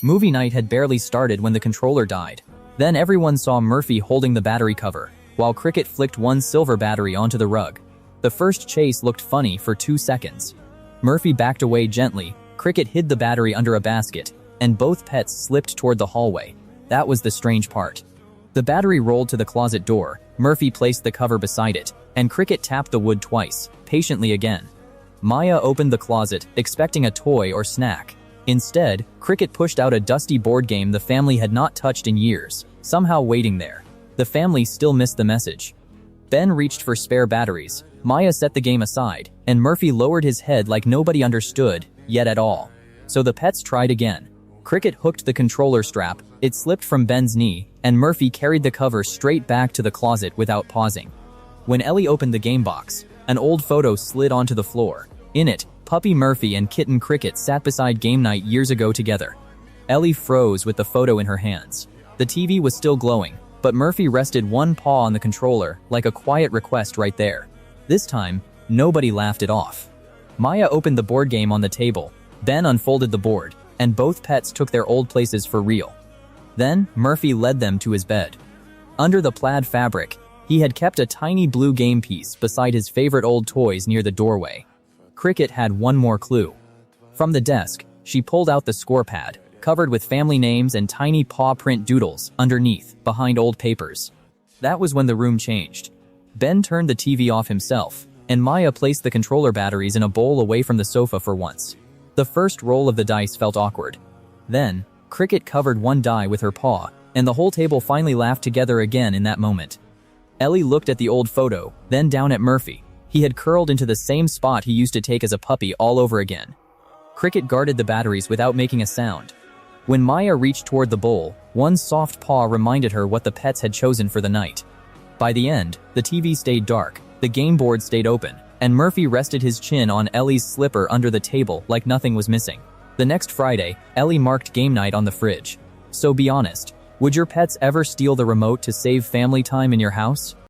Movie night had barely started when the controller died. Then everyone saw Murphy holding the battery cover, while Cricket flicked one silver battery onto the rug. The first chase looked funny for 2 seconds. Murphy backed away gently, Cricket hid the battery under a basket, and both pets slipped toward the hallway. That was the strange part. The battery rolled to the closet door, Murphy placed the cover beside it, and Cricket tapped the wood twice, patiently again. Maya opened the closet, expecting a toy or snack. Instead, Cricket pushed out a dusty board game the family had not touched in years, somehow waiting there. The family still missed the message. Ben reached for spare batteries. Maya set the game aside, and Murphy lowered his head like nobody understood, yet at all. So the pets tried again. Cricket hooked the controller strap, it slipped from Ben's knee, and Murphy carried the cover straight back to the closet without pausing. When Ellie opened the game box, an old photo slid onto the floor. In it, Puppy Murphy and Kitten Cricket sat beside game night years ago together. Ellie froze with the photo in her hands. The TV was still glowing, but Murphy rested one paw on the controller, like a quiet request right there. This time, nobody laughed it off. Maya opened the board game on the table, Ben unfolded the board, and both pets took their old places for real. Then, Murphy led them to his bed. Under the plaid fabric, he had kept a tiny blue game piece beside his favorite old toys near the doorway. Cricket had one more clue. From the desk, she pulled out the score pad, covered with family names and tiny paw print doodles underneath, behind old papers. That was when the room changed. Ben turned the TV off himself, and Maya placed the controller batteries in a bowl away from the sofa for once. The first roll of the dice felt awkward. Then, Cricket covered one die with her paw, and the whole table finally laughed together again in that moment. Ellie looked at the old photo, then down at Murphy. He had curled into the same spot he used to take as a puppy all over again. Cricket guarded the batteries without making a sound. When Maya reached toward the bowl, one soft paw reminded her what the pets had chosen for the night. By the end, the TV stayed dark, the game board stayed open, and Murphy rested his chin on Ellie's slipper under the table like nothing was missing. The next Friday, Ellie marked game night on the fridge. So be honest, would your pets ever steal the remote to save family time in your house?